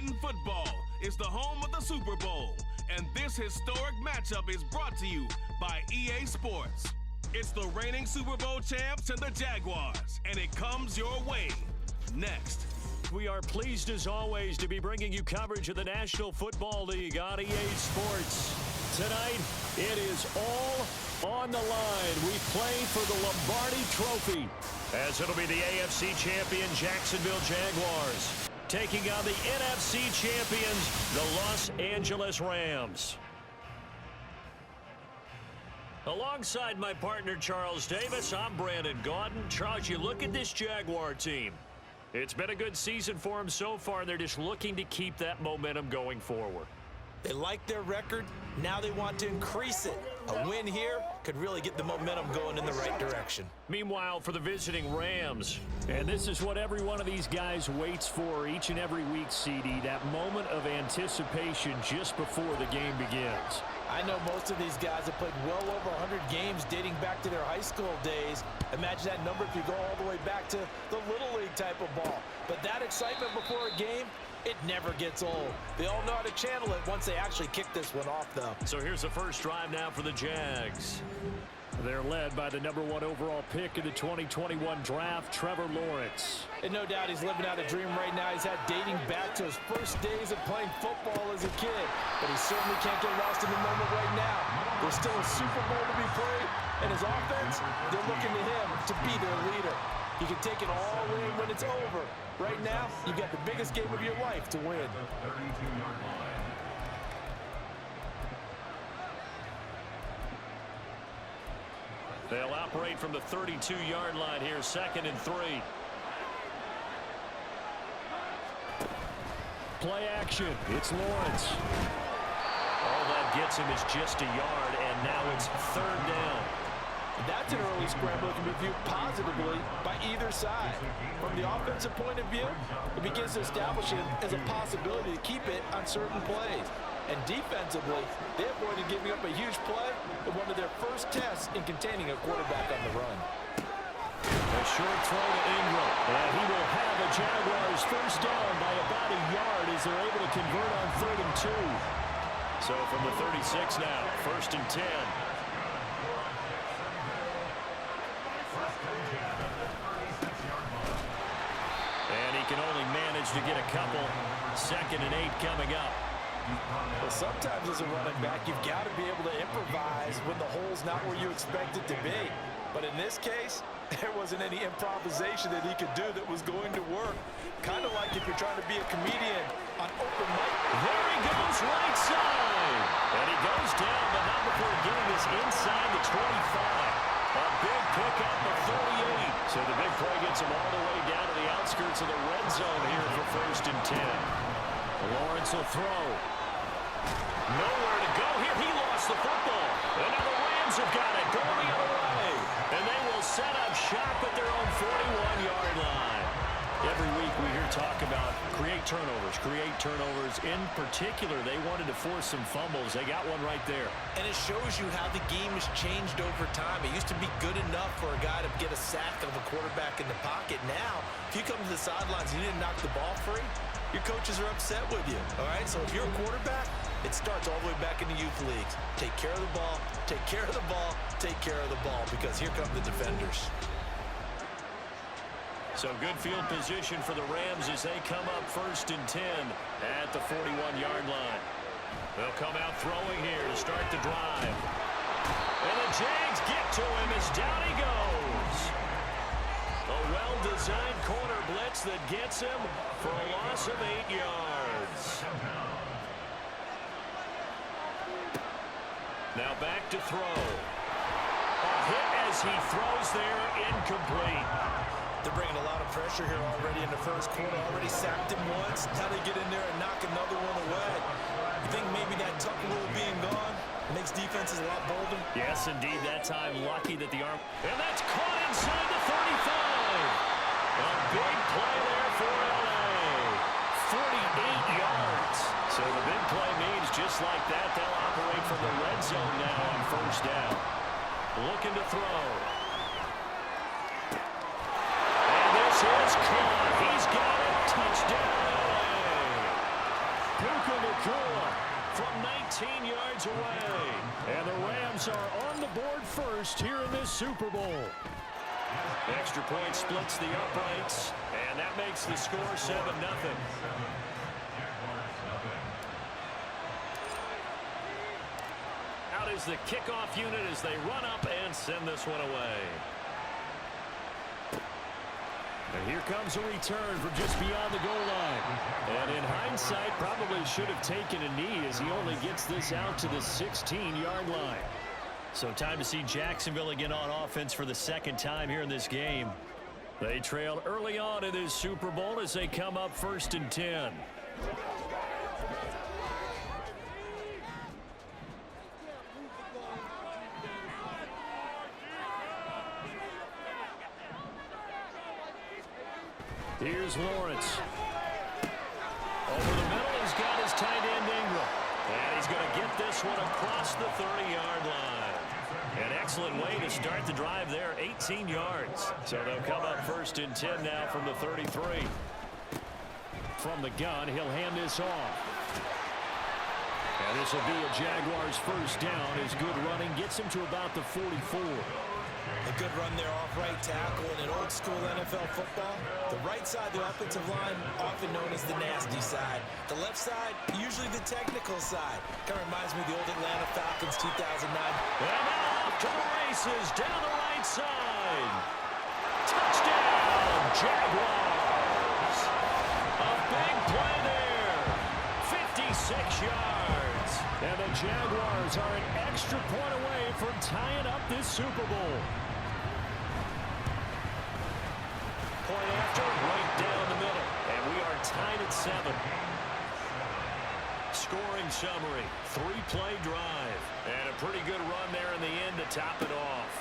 Madden Football is the home of the Super Bowl, and this historic matchup is brought to you by EA Sports. It's the reigning Super Bowl champs and the Jaguars, and it comes your way next. We are pleased, as always, to be bringing you coverage of the National Football League on EA Sports. Tonight, it is all on the line. We play for the Lombardi Trophy, as it'll be the AFC champion Jacksonville Jaguars taking on the NFC champions, the Los Angeles Rams. Alongside my partner, Charles Davis, I'm Brandon Gaudin. Charles, you look at this Jaguar team. It's been a good season for them so far. They're just looking to keep that momentum going forward. They like their record. Now they want to increase it. A win here could really get the momentum going in the right direction. Meanwhile, for the visiting Rams, and this is what every one of these guys waits for each and every week, CD, that moment of anticipation just before the game begins. I know most of these guys have played well over 100 games dating back to their high school days. Imagine that number if you go all the way back to the Little League type of ball. But that excitement before a game, it never gets old. They all know how to channel it once they actually kick this one off, though. So here's the first drive now for the Jags. They're led by the #1 overall pick in the 2021 draft, Trevor Lawrence. And no doubt he's living out a dream right now. He's had dating back to his first days of playing football as a kid. But he certainly can't get lost in the moment right now. There's still a Super Bowl to be played, and his offense, they're looking to him to be their leader. He can take it all in when it's over. Right now, you've got the biggest game of your life to win. They'll operate from the 32-yard line here, 2nd and 3. Play action. It's Lawrence. All that gets him is just a yard, and now it's 3rd down. That's an early scramble that can be viewed positively by either side. From the offensive point of view, it begins to establish it as a possibility to keep it on certain plays. And defensively, they avoided giving up a huge play in one of their first tests in containing a quarterback on the run. A short throw to Ingram, and he will have a Jaguars first down by about a yard as they're able to convert on 3rd and 2. So from the 36 now, 1st and 10. And he can only manage to get a couple. 2nd and 8 coming up. Well, sometimes as a running back, you've got to be able to improvise when the hole's not where you expect it to be. But in this case, there wasn't any improvisation that he could do that was going to work. Kind of like if you're trying to be a comedian on open mic. There he goes, right side. And he goes down, but not before getting this inside the 25. A big pickup of 38. So the big play gets him all the way down to the outskirts of the red zone here for 1st and 10. Lawrence will throw. Nowhere to go here. He lost the football. And now the Rams have got it going the other way. And they will set up shop at their own 41-yard line. Every week we hear talk about create turnovers. In particular, they wanted to force some fumbles. They got one right there. And it shows you how the game has changed over time. It used to be good enough for a guy to get a sack of a quarterback in the pocket. Now, if you come to the sidelines and you didn't knock the ball free, your coaches are upset with you, all right? So if you're a quarterback, it starts all the way back in the youth leagues. Take care of the ball, take care of the ball, take care of the ball, because here come the defenders. So good field position for the Rams as they come up 1st and 10 at the 41-yard line. They'll come out throwing here to start the drive. And the Jags get to him as down he goes. A well-designed corner blitz that gets him for a loss of 8 yards. Now back to throw. A hit as he throws there, incomplete. They're bringing a lot of pressure here already in the first quarter. Already sacked him once. Now they get in there and knock another one away. You think maybe that tuck rule being gone makes defenses a lot bolder? Yes, indeed. That time, lucky that the arm... And that's caught inside the 35. A big play there for LA. 48 yards. So the big play means just like that, they'll operate from the red zone now on 1st down. Looking to throw. And this is caught. He's got it. Touchdown. from 19 yards away. And the Rams are on the board first here in this Super Bowl. Extra point splits the uprights, and that makes the score 7-0. Out is the kickoff unit as they run up and send this one away. And here comes a return from just beyond the goal line. And in hindsight, probably should have taken a knee as he only gets this out to the 16-yard line. So time to see Jacksonville again on offense for the second time here in this game. They trailed early on in this Super Bowl as they come up 1st and 10. Here's Lawrence. Over the middle, he's got his tight end Ingram. And he's going to get this one across the 30-yard line. An excellent way to start the drive there, 18 yards. So they'll come up 1st and 10 now from the 33. From the gun, he'll hand this off. And this will be a Jaguars first down as good running gets him to about the 44. A good run there off right tackle in an old-school NFL football. The right side of the offensive line, often known as the nasty side. The left side, usually the technical side. Kind of reminds me of the old Atlanta Falcons 2009. And off to the races down the right side. Touchdown, Jaguars. A big play there. 56 yards. And the Jaguars are an extra point away from tying up this Super Bowl. Point after, right down the middle. And we are tied at 7. Scoring summary, 3-play drive. And a pretty good run there in the end to top it off.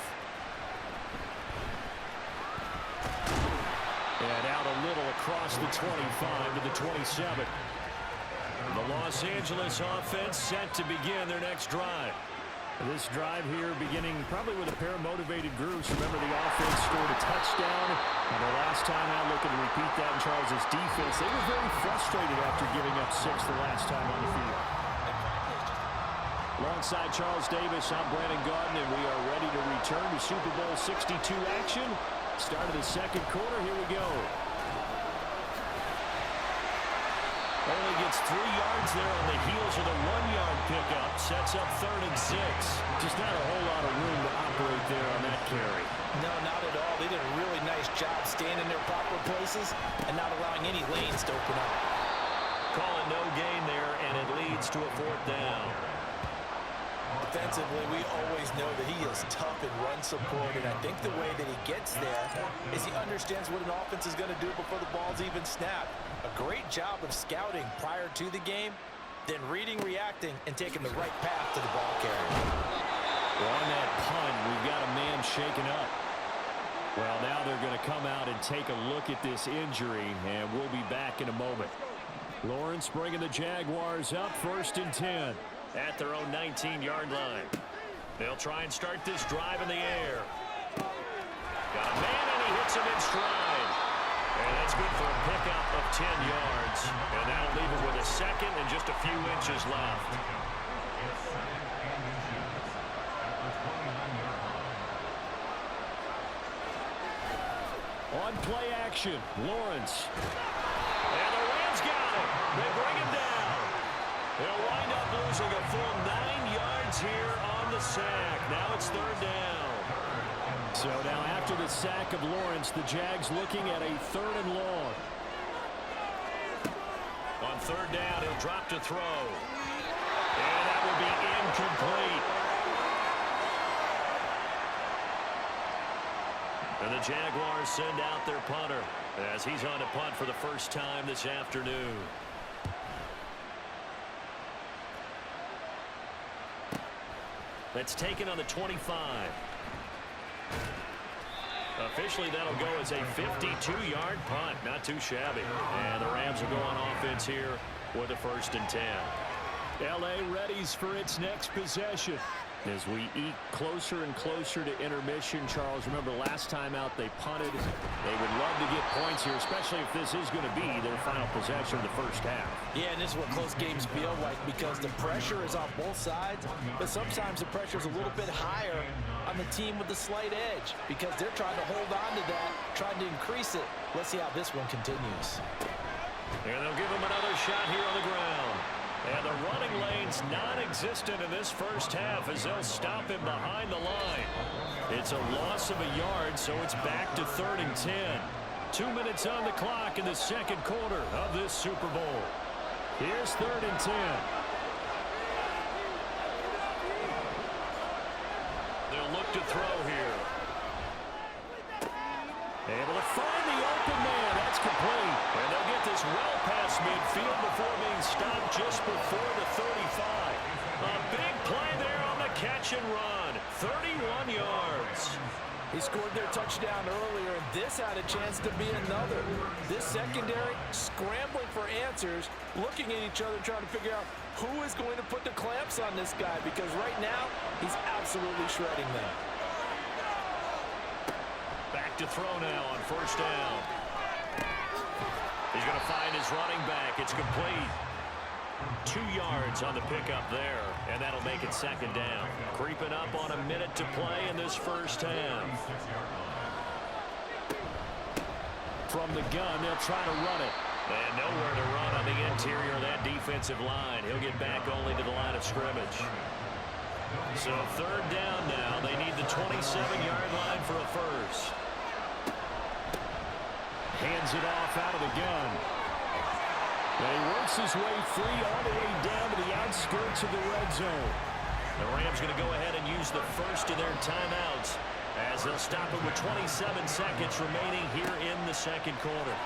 And out a little across the 25 to the 27. The Los Angeles offense set to begin their next drive. This drive here beginning probably with a pair of motivated groups. Remember, the offense scored a touchdown. And the last time out, looking to repeat that in Charles' defense. They were very frustrated after giving up 6 the last time on the field. Alongside Charles Davis, I'm Brandon Gaudin, and we are ready to return to Super Bowl 62 action. Start of the second quarter. Here we go. Only gets 3 yards there on the heels of the 1-yard pickup. Sets up 3rd and 6. Just not a whole lot of room to operate there on that carry. No, not at all. They did a really nice job staying in their proper places and not allowing any lanes to open up. Call it no gain there, and it leads to a 4th down. Defensively, we always know that he is tough and run support, and I think the way that he gets there is he understands what an offense is going to do before the ball's even snapped. A great job of scouting prior to the game, then reading, reacting, and taking the right path to the ball carrier. Well, on that punt, we've got a man shaken up. Well, now they're going to come out and take a look at this injury, and we'll be back in a moment. Lawrence bringing the Jaguars up 1st and 10 at their own 19-yard line. They'll try and start this drive in the air. Got a man, and he hits him in stride. And that's good for a pickup of 10 yards. And that'll leave him with a second and just a few inches left. On play action, Lawrence. And the Rams got him. They bring him down. He'll wind up losing a full 9 yards here on the sack. Now it's 3rd down. So now after the sack of Lawrence, the Jags looking at a 3rd and long. On 3rd down, he'll drop to throw. And that will be incomplete. And the Jaguars send out their punter as he's on to punt for the first time this afternoon. That's taken on the 25. Officially, that'll go as a 52-yard punt. Not too shabby. And the Rams will go on offense here with a 1st and 10. L.A. readies for its next possession. As we eke closer and closer to intermission, Charles, remember last time out they punted. They would love to get points here, especially if this is going to be their final possession of the first half. Yeah, and this is what close games feel like because the pressure is on both sides, but sometimes the pressure is a little bit higher on the team with the slight edge because they're trying to hold on to that, trying to increase it. Let's see how this one continues. And they'll give him another shot here on the ground. And the running lane's non-existent in this first half as they'll stop him behind the line. It's a loss of a yard, so it's back to 3rd and 10. 2 minutes on the clock in the second quarter of this Super Bowl. Here's 3rd and 10. They'll look to throw here. Able to find the open man. That's complete. And they'll get this well past midfield before being stopped just before the 35. A big play there on the catch and run. 31 yards. He scored their touchdown earlier, and this had a chance to be another. This secondary scrambling for answers, looking at each other, trying to figure out who is going to put the clamps on this guy, because right now, he's absolutely shredding them. Back to throw now on 1st down. He's going to find his running back. It's complete. 2 yards on the pickup there, and that'll make it 2nd down. Creeping up on a minute to play in this first half. From the gun, they'll try to run it. And nowhere to run on the interior of that defensive line. He'll get back only to the line of scrimmage. So 3rd down now. They need the 27-yard line for a first. Hands it off out of the gun. And he works his way free all the way down to the outskirts of the red zone. The Rams going to go ahead and use the first of their timeouts as they'll stop it with 27 seconds remaining here in the second quarter.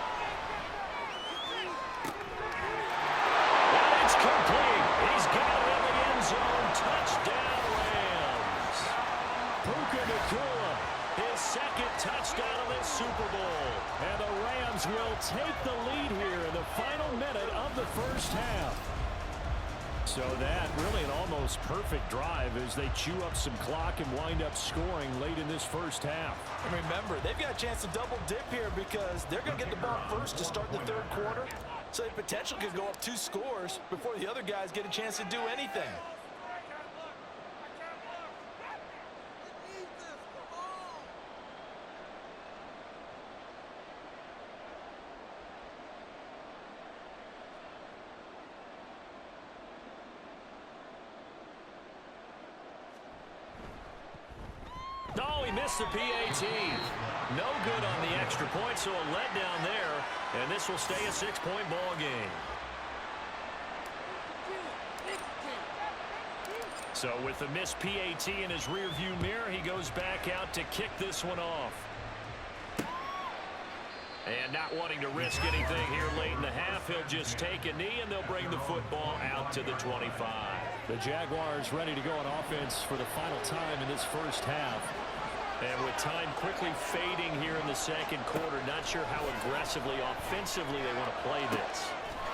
And it's complete. He's got it in the end zone. Touchdown, Rams. Puka Nacua, his 2nd touchdown of this Super Bowl. And the Rams will take the lead here in the final minute of the first half. So that really an almost perfect drive as they chew up some clock and wind up scoring late in this first half. And remember, they've got a chance to double dip here because they're going to get the ball first to start the 3rd quarter. So they potentially could go up 2 scores before the other guys get a chance to do anything. Oh, he missed the PAT. No good on the extra point, so a letdown there. And this will stay a 6-point ball game. So with the missed PAT in his rearview mirror, he goes back out to kick this one off. And not wanting to risk anything here late in the half, he'll just take a knee, and they'll bring the football out to the 25. The Jaguars ready to go on offense for the final time in this first half. And with time quickly fading here in the second quarter, not sure how aggressively, offensively they want to play this.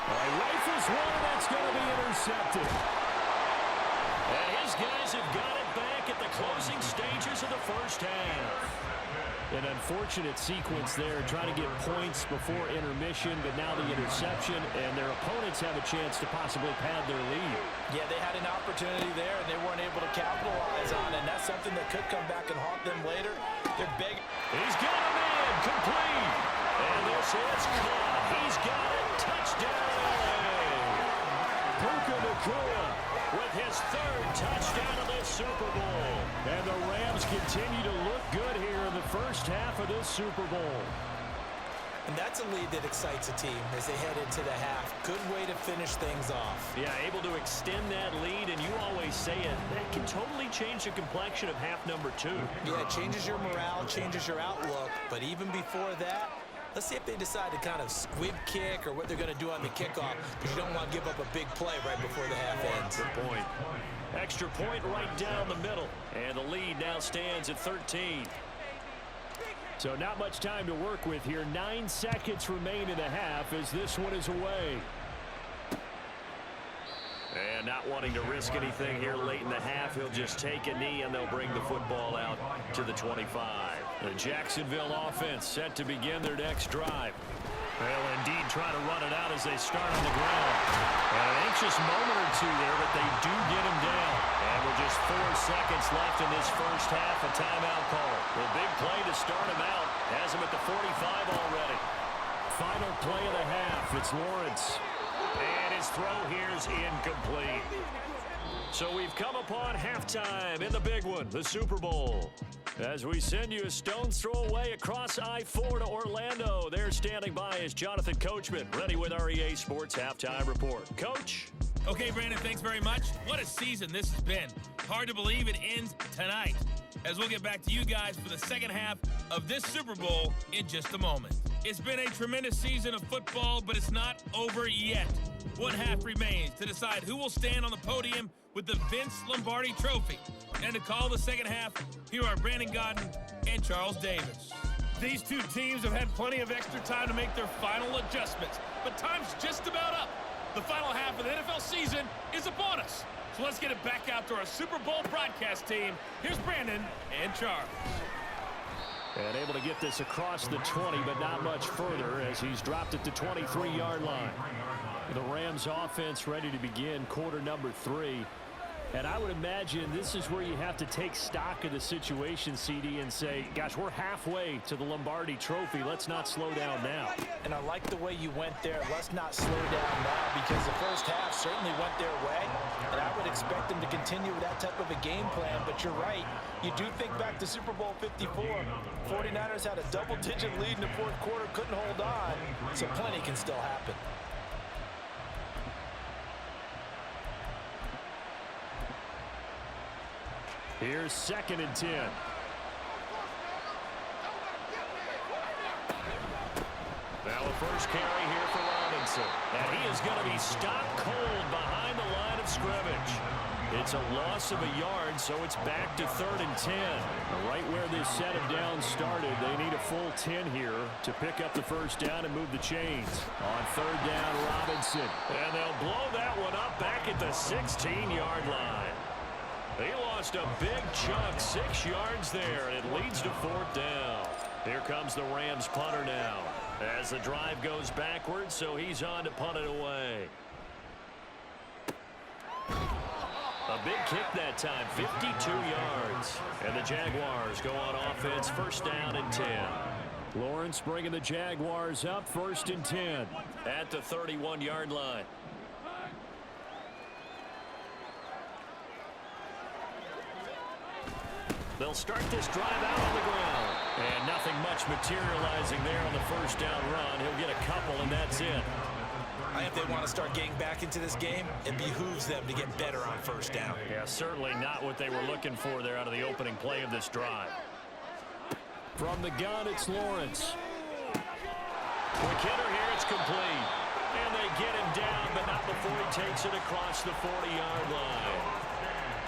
All right, rifles one, that's going to be intercepted. And his guys have got it back at the closing stages of the first half. An unfortunate sequence there, trying to get points before intermission, but now the interception, and their opponents have a chance to possibly pad their lead. Yeah, they had an opportunity there, and they weren't able to capitalize on it, and that's something that could come back and haunt them later. They're big. He's got him in, complete. And this is caught. He's got it. Touchdown, LA. Puka Nacua with his 3rd touchdown of this Super Bowl. And the Rams continue to look good here in the first half of this Super Bowl. And that's a lead that excites a team as they head into the half. Good way to finish things off. Yeah, able to extend that lead, and you always say it, that can totally change the complexion of half number 2. Yeah, it changes your morale, changes your outlook. But even before that, let's see if they decide to kind of squib kick or what they're going to do on the kickoff, because you don't want to give up a big play right before the half ends. Good point. Extra point right down the middle. And the lead now stands at 13. So not much time to work with here. 9 seconds remain in the half as this one is away. And not wanting to risk anything here late in the half, he'll just take a knee, and they'll bring the football out to the 25. The Jacksonville offense set to begin their next drive. They'll indeed try to run it out as they start on the ground. And an anxious moment or two there, but they do get him down. And with just 4 seconds left in this first half, a timeout call. The big play to start him out has him at the 45 already. Final play of the half. It's Lawrence. And his throw here's incomplete. So we've come upon halftime in the big one, the Super Bowl. As we send you a stone's throw away across I-4 to Orlando. There standing by is Jonathan Coachman, ready with our EA Sports Halftime Report. Coach? Okay, Brandon, thanks very much. What a season this has been. Hard to believe it ends tonight, as we'll get back to you guys for the second half of this Super Bowl in just a moment. It's been a tremendous season of football, but it's not over yet. One half remains to decide who will stand on the podium with the Vince Lombardi Trophy. And to call the second half, here are Brandon Godden and Charles Davis. These two teams have had plenty of extra time to make their final adjustments, but time's just about up. The final half of the NFL season is upon us. So let's get it back out to our Super Bowl broadcast team. Here's Brandon and Charles. And able to get this across the 20, but not much further as he's dropped at the 23-yard line. The Rams offense ready to begin quarter number 3. And I would imagine this is where you have to take stock of the situation, CD, and say, gosh, we're halfway to the Lombardi Trophy. Let's not slow down now. And I like the way you went there. Let's not slow down now, because the first half certainly went their way. And I would expect them to continue with that type of a game plan. But you're right. You do think back to Super Bowl 54. 49ers had a double-digit lead in the fourth quarter, couldn't hold on. So plenty can still happen. Here's 2nd and 10. Now a first carry here for Robinson. And he is going to be stopped cold behind the line of scrimmage. It's a loss of a yard, so it's back to 3rd and 10. Right where this set of downs started, they need a full 10 here to pick up the first down and move the chains. On 3rd down, Robinson. And they'll blow that one up back at the 16-yard line. He lost a big chunk, 6 yards there, and it leads to 4th down. Here comes the Rams punter now as the drive goes backwards, so he's on to punt it away. A big kick that time, 52 yards. And the Jaguars go on offense, 1st down and 10. Lawrence bringing the Jaguars up, 1st and 10 at the 31-yard line. They'll start this drive out on the ground. And nothing much materializing there on the 1st down run. He'll get a couple, and that's it. I think they want to start getting back into this game. It behooves them to get better on 1st down. Yeah, certainly not what they were looking for there out of the opening play of this drive. From the gun, it's Lawrence. Quick hitter here, it's complete. And they get him down, but not before he takes it across the 40-yard line.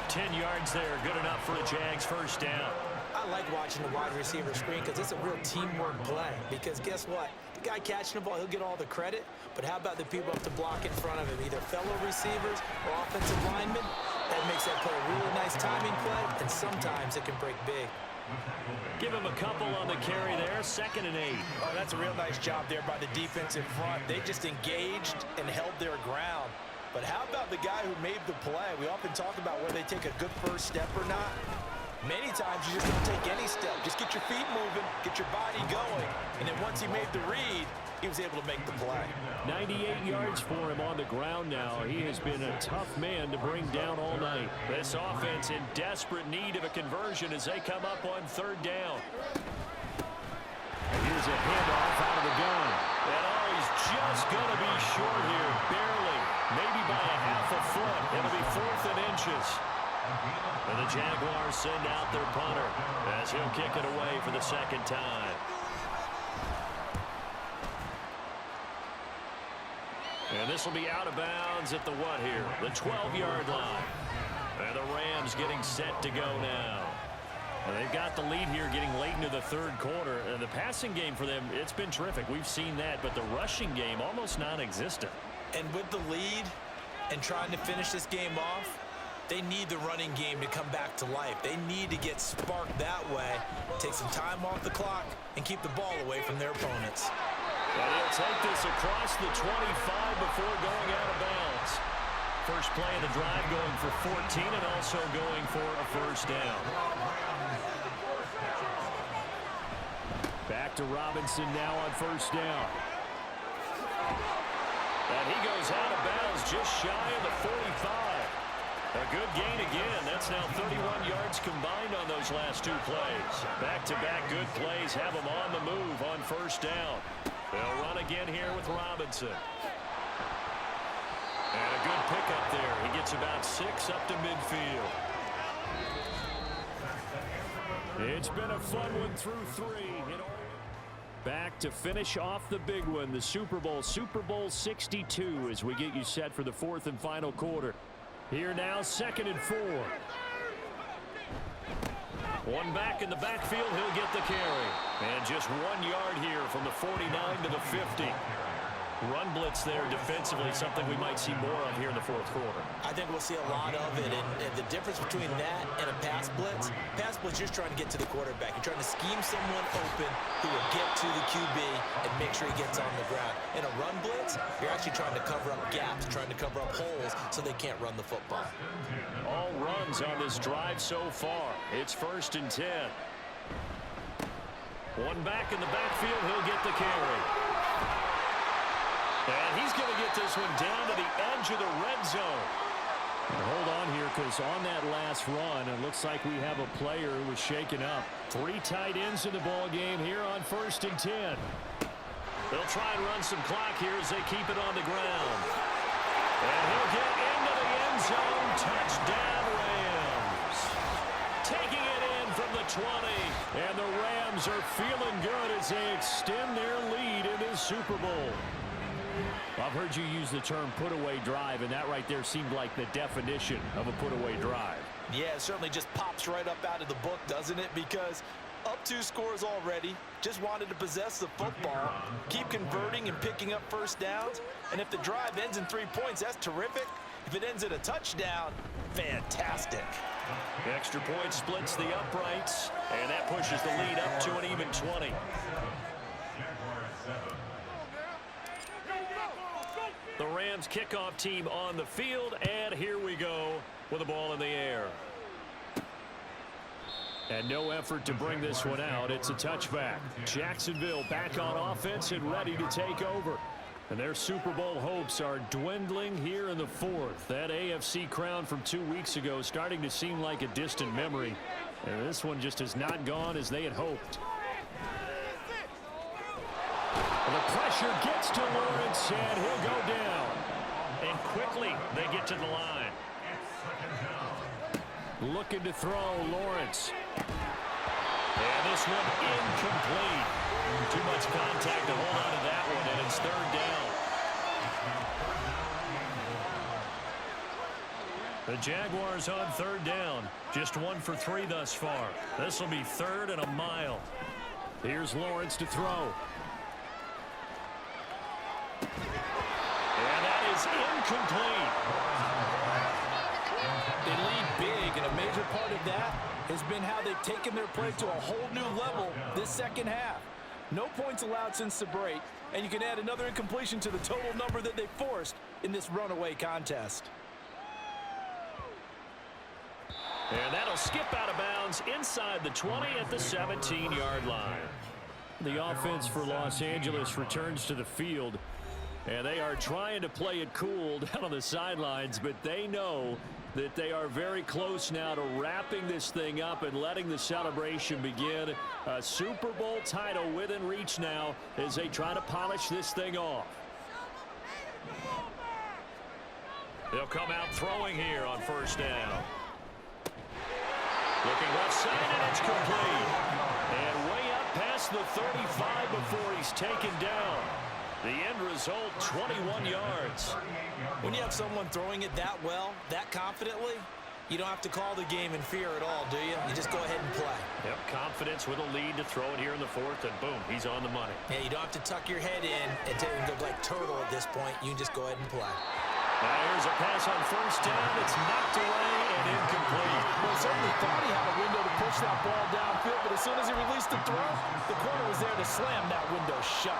10 yards there, good enough for the Jags' 1st down. I like watching the wide receiver screen because it's a real teamwork play. Because guess what? The guy catching the ball, he'll get all the credit. But how about the people up to block in front of him, either fellow receivers or offensive linemen? That makes that play a really nice timing play, and sometimes it can break big. Give him a couple on the carry there, 2nd and 8. Oh, that's a real nice job there by the defense in front. They just engaged and held their ground. But how about the guy who made the play? We often talk about whether they take a good first step or not. Many times you just don't take any step. Just get your feet moving, get your body going. And then once he made the read, he was able to make the play. 98 yards for him on the ground now. He has been a tough man to bring down all night. This offense in desperate need of a conversion as they come up on 3rd down. Here's a handoff out of the gun. And oh, he's just going to be short here, barely. Maybe by a half a foot. It'll be 4th and inches. And the Jaguars send out their punter as he'll kick it away for the 2nd time. And this will be out of bounds at the what here? The 12-yard line. And the Rams getting set to go now. And they've got the lead here getting late into the 3rd quarter. And the passing game for them, it's been terrific. We've seen that, but the rushing game almost non-existent. And with the lead, and trying to finish this game off, they need the running game to come back to life. They need to get sparked that way, take some time off the clock, and keep the ball away from their opponents. And he'll take this across the 25 before going out of bounds. First play of the drive going for 14 and also going for a first down. Back to Robinson now on first down. And he goes out of bounds just shy of the 45. A good gain again. That's now 31 yards combined on those last two plays. Back-to-back good plays have them on the move on first down. They'll run again here with Robinson. And a good pickup there. He gets about 6 up to midfield. It's been a fun one through 3. Back to finish off the big one, the Super Bowl 62, as we get you set for the 4th and final quarter. Here now, 2nd and 4. One back in the backfield, he'll get the carry. And just 1 yard here from the 49 to the 50. Run blitz there defensively, something we might see more of here in the 4th quarter. I think we'll see a lot of it, and the difference between that and a pass blitz, you're trying to get to the quarterback. You're trying to scheme someone open who will get to the QB and make sure he gets on the ground. In a run blitz, you're actually trying to cover up gaps, trying to cover up holes so they can't run the football. All runs on this drive so far. It's 1st and 10. One back in the backfield, he'll get the carry. And he's going to get this one down to the edge of the red zone. And hold on here, because on that last run, it looks like we have a player who was shaken up. 3 tight ends in the ball game here on 1st and 10. They'll try and run some clock here as they keep it on the ground. And he'll get into the end zone. Touchdown, Rams. Taking it in from the 20. And the Rams are feeling good as they extend their lead in this Super Bowl. I've heard you use the term put-away drive, and that right there seemed like the definition of a put-away drive. Yeah, it certainly just pops right up out of the book, doesn't it? Because up 2 scores already, just wanted to possess the football, keep converting and picking up first downs, and if the drive ends in 3 points, that's terrific. If it ends in a touchdown, fantastic. The extra point splits the uprights, and that pushes the lead up to an even 20. The Rams kickoff team on the field, and here we go with the ball in the air. And no effort to bring this one out. It's a touchback. Jacksonville back on offense and ready to take over. And their Super Bowl hopes are dwindling here in the 4th. That AFC crown from 2 weeks ago starting to seem like a distant memory. And this one just has not gone as they had hoped. The pressure gets to Lawrence, and he'll go down. And quickly, they get to the line. Looking to throw, Lawrence. And this one incomplete. Too much contact to hold on to that one, and it's 3rd down. The Jaguars on 3rd down. Just 1 for 3 thus far. This will be 3rd and a mile. Here's Lawrence to throw. And that is incomplete. They lead big, and a major part of that has been how they've taken their play to a whole new level this second half. No points allowed since the break, and you can add another incompletion to the total number that they forced in this runaway contest. And that'll skip out of bounds inside the 20 at the 17-yard line. The offense for Los Angeles returns to the field. And they are trying to play it cool down on the sidelines, but they know that they are very close now to wrapping this thing up and letting the celebration begin. A Super Bowl title within reach now as they try to polish this thing off. They'll come out throwing here on 1st down. Looking left side, and it's complete. And way up past the 35 before he's taken down. The end result, 21 yards. When you have someone throwing it that well, that confidently, you don't have to call the game in fear at all, do you? You just go ahead and play. Yep, confidence with a lead to throw it here in the 4th, and boom, he's on the money. Yeah, you don't have to tuck your head in and go like turtle at this point. You can just go ahead and play. Now here's a pass on first down. It's knocked away and incomplete. Well, certainly thought he had a window to push that ball downfield, but as soon as he released the throw, the corner was there to slam that window shut.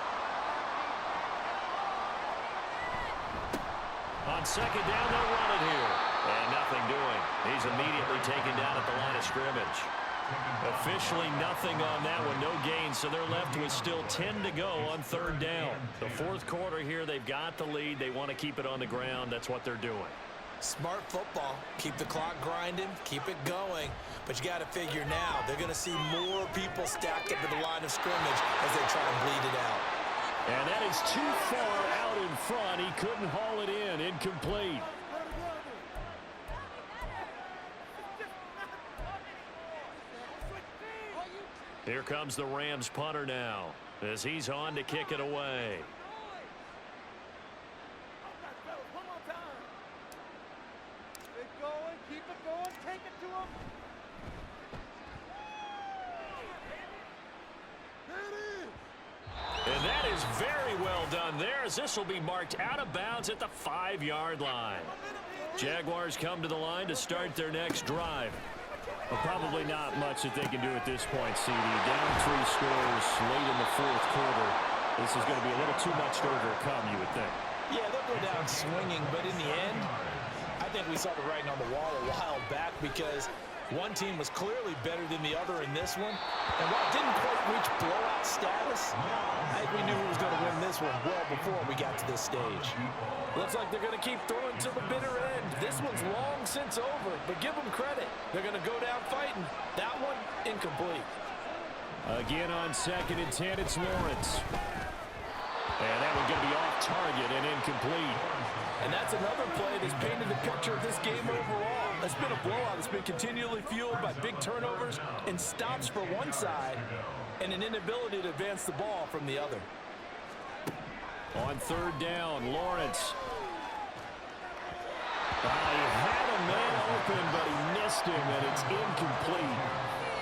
On second down, they'll run it here. And nothing doing. He's immediately taken down at the line of scrimmage. Officially nothing on that one. No gain, so they're left with still 10 to go on third down. The fourth quarter here, they've got the lead. They want to keep it on the ground. That's what they're doing. Smart football. Keep the clock grinding. Keep it going. But you got to figure now, they're going to see more people stacked up at the line of scrimmage as they try and bleed it out. And that is too far out in front. He couldn't haul it in. Incomplete. Here comes the Rams punter now as he's on to kick it away. Keep it going, take it to him. And that is very well done there, as this will be marked out of bounds at the 5-yard line. Jaguars come to the line to start their next drive. Well, probably not much that they can do at this point, CD. Down 3 scores late in the fourth quarter. This is going to be a little too much to overcome, you would think. Yeah, they'll go down swinging, but in the end, I think we saw the writing on the wall a while back because one team was clearly better than the other in this one. And while it didn't quite reach blowout status, I think we knew who was going to win this one well before we got to this stage. Looks like they're going to keep throwing to the bitter end. This one's long since over, but give them credit. They're going to go down fighting. That one, incomplete. Again on 2nd and 10, it's Lawrence. And that one's going to be off target and incomplete. And that's another play that's painted the picture of this game overall. It's been a blowout that's been continually fueled by big turnovers and stops for one side and an inability to advance the ball from the other. On third down, Lawrence. He had a man open, but he missed him, and it's incomplete.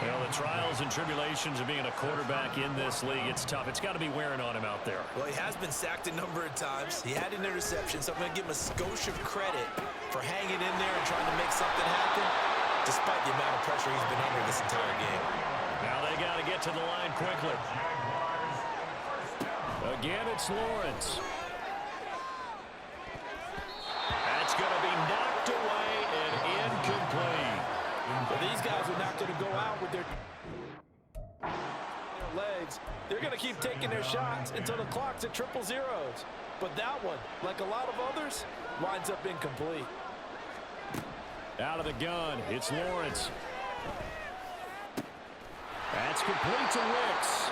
Well, the trials and tribulations of being a quarterback in this league, it's tough. It's got to be wearing on him out there. Well, he has been sacked a number of times. He had an interception, so I'm going to give him a skosh of credit for hanging in there and trying to make something happen, despite the amount of pressure he's been under this entire game. Now they got to get to the line quickly. Again, it's Lawrence. That's going to be knocked away and incomplete. But these guys are not going to go out with their legs. They're going to keep taking their shots until the clock's at 0-0. But that one, like a lot of others, winds up incomplete. Out of the gun, it's Lawrence. That's complete to Wicks.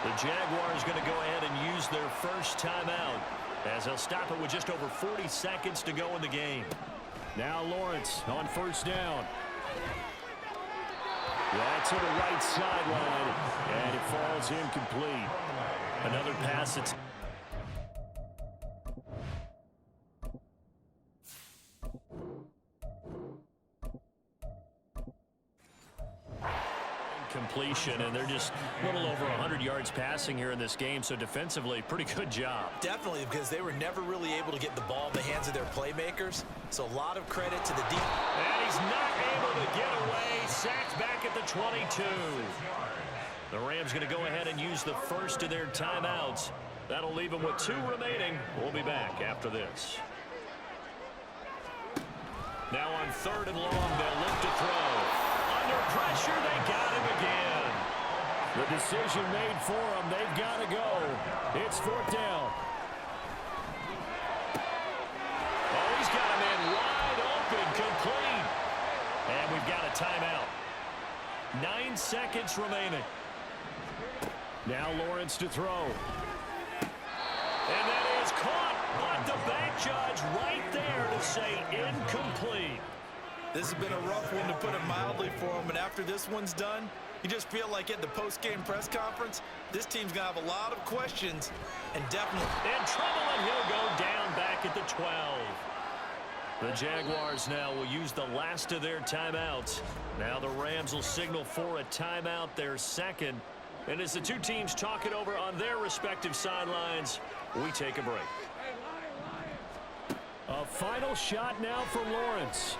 The Jaguars going to go ahead and use their first timeout as they'll stop it with just over 40 seconds to go in the game. Now Lawrence on first down. That's to the right sideline, and it falls incomplete. Another pass that's... completion, and they're just a little over 100 yards passing here in this game, so defensively, pretty good job. Definitely, because they were never really able to get the ball in the hands of their playmakers, so a lot of credit to the deep. And he's not able to get away, sacked back at the 22. The Rams going to go ahead and use the first of their timeouts. That'll leave them with 2 remaining. We'll be back after this. Now on 3rd and long, they'll look to throw. Under pressure, they got him again. The decision made for them. They've got to go. It's 4th down. Oh, he's got a man wide open, complete. And we've got a timeout. 9 seconds remaining. Now Lawrence to throw. And that is caught, but the back judge right there to say incomplete. This has been a rough one, to put it mildly, for him. And after this one's done, you just feel like at the post-game press conference, this team's going to have a lot of questions and definitely in trouble, and he'll go down back at the 12. The Jaguars now will use the last of their timeouts. Now the Rams will signal for a timeout, their second. And as the 2 teams talk it over on their respective sidelines, we take a break. A final shot now for Lawrence.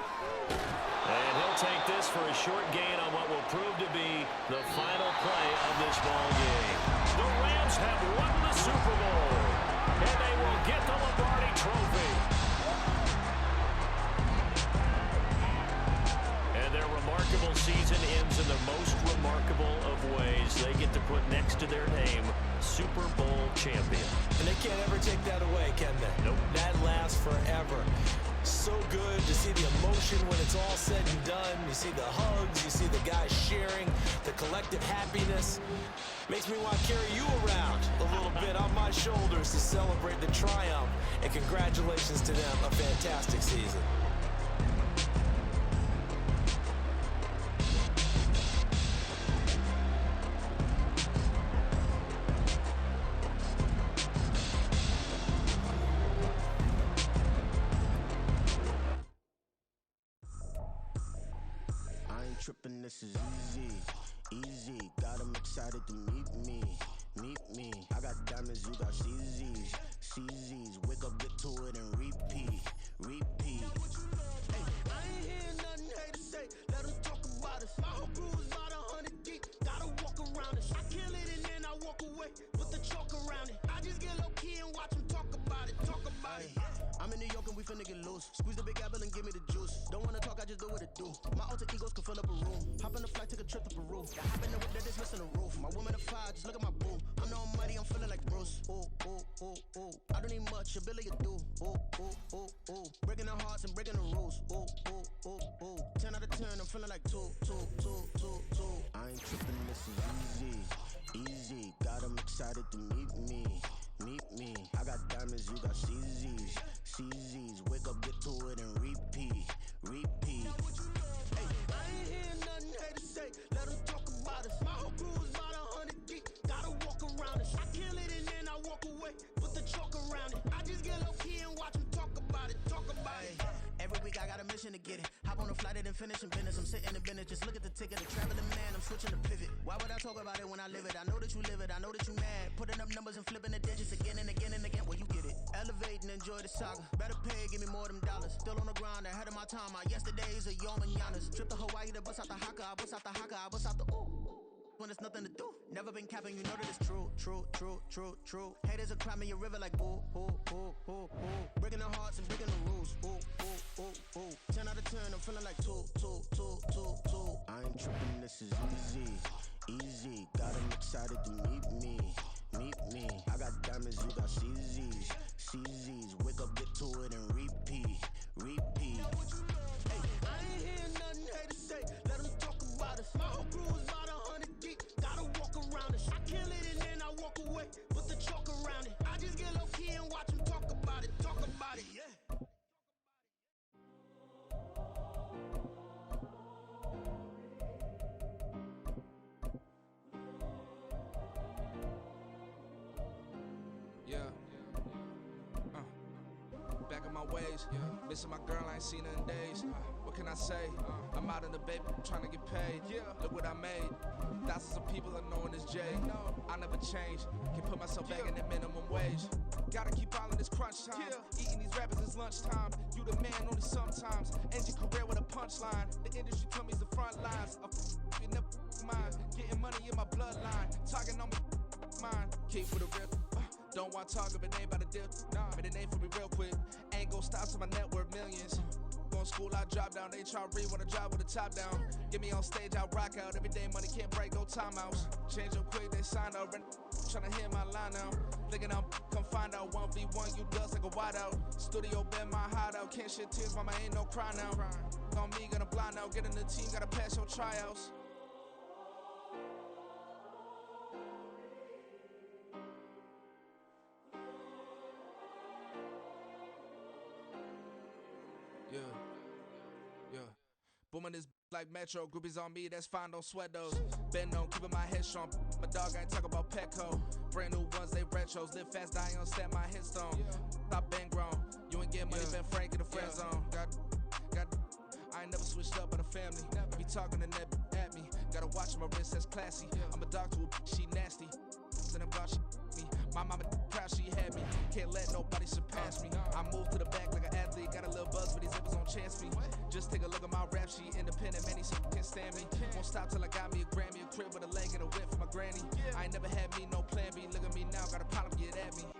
And he'll take this for a short gain on what will prove to be the final play of this ball game. The Rams have won the Super Bowl, and they will get the Lombardi Trophy. And their remarkable season ends in the most remarkable of ways. They get to put next to their name, Super Bowl champion. And they can't ever take that away, can they? Nope. That lasts forever. So good to see the emotion when it's all said and done. You see the hugs, you see the guys sharing, the collective happiness. Makes me want to carry you around a little bit on my shoulders to celebrate the triumph. And congratulations to them, a fantastic season. Trippin', this is easy, got 'em excited to meet me. I got diamonds, you got CZs, wake up, get to it, and repeat. Hey, I ain't hearing nothing haters say, let them talk about us. My whole crew is about 100 deep, gotta walk around it. I kill it and then I walk away, put the chalk around it. I just get low key and watch them talk about it. I'm in New York and we finna get loose. Squeeze the big apple and give me the juice. Don't wanna talk, I just do what it do. My alter egos can fill up a room. Hop on the flight, take a trip to Peru. Hop in the whip that is missing the roof. My woman a fire, just look at my boo. I'm the almighty, I'm feeling like Bruce. Ooh. I don't need much, ability to do. Ooh. Breaking the hearts and breaking the rules. Ooh. 10 out of 10, I'm feeling like two. I ain't tripping, this is easy. Got 'em excited to meet me. I got diamonds, you got CZs, wake up, get to it, and repeat. Hey, I ain't hearing nothing haters say, let them talk about us. My whole crew is about 100 deep, gotta walk around it. I kill it and then I walk away, put the chalk around it. I just get low key and watch them talk about it. Every week I got a mission to get it. Hop on a flight and then finish in business. I'm sitting in business, just look at the ticket. A traveling man, I'm switching to pivot. Why would I talk about it when I live it? I know that you live it, I know that you mad. Putting up numbers and flipping the digits again and again and again. Well, you get it. Elevate and enjoy the saga. Better pay, give me more of them dollars. Still on the grind, ahead of my time. My yesterdays are your mananas. Trip to Hawaii to bust out the haka. I bust out the haka, I bust out the ooh. When there's nothing to do. Never been capping, you know that it's true. Haters are climbing your river like ooh. Breaking the hearts and breaking the rules. Ooh. 10 out of 10, I'm feeling like two. I ain't tripping, this is easy. Got 'em excited to meet me. I got diamonds, you got CZs, wake up, get to it, and repeat. Hey, I ain't hearing nothing haters say, let them talk about us. My whole crew is about 100 deep, gotta walk around it. I kill it and then I walk away, put the chalk around it. I just get low key and watch them talk about it, yeah. Back in my ways, missing my girl, I ain't seen her in days. What can I say? I'm out in the baby, trying to get paid. Look what I made. Thousands of people are knowing this Jay. I never change. Can put myself back in the minimum wage. Gotta keep all in this crunch time. Eating these rappers is lunchtime. You the man only sometimes. End your career with a punchline. The industry told me it's the front lines. You never mind. Getting money in my bloodline. Talking on me, mine. Keep with a rip. Don't want to talk if it ain't about a dip. Made a name for me real quick. Ain't gon' stop till my net worth millions. Going school, I drop down. They try to read when I drop with the top down. Get me on stage, I rock out. Every day money can't break, go timeouts. Change up quick, they signed out. Tryna hear my line now. Thinking I'm come find out 1v1, you dust like a wideout. Studio been my hideout. Can't shed tears, mama ain't no cry now. On me, gonna blind out. Get in the team, gotta pass your tryouts. Yeah. Booming this like Metro, groupies on me, that's fine, don't sweat those. Been on, keeping my head strong. My dog ain't talk about Petco. Brand new ones, they retros. Live fast, die on set, my headstone. Stop been grown. You ain't getting money, been Frank in the friend zone. Got. I ain't never switched up on the family. Be talking to that at me. Gotta watch my wrist, that's classy. I'm a dog to a she nasty. And I'm glad she me. My mama proud she had me. Can't let nobody surpass me. I move to the back like an athlete. Got a little buzz, but these zippers don't chance me. Just take a look at my rap sheet. Independent, man, these can't stand me. Won't stop till I got me a Grammy. A crib with a leg and a whip for my granny. I ain't never had me no plan B. Look at me now, got a problem, get at me.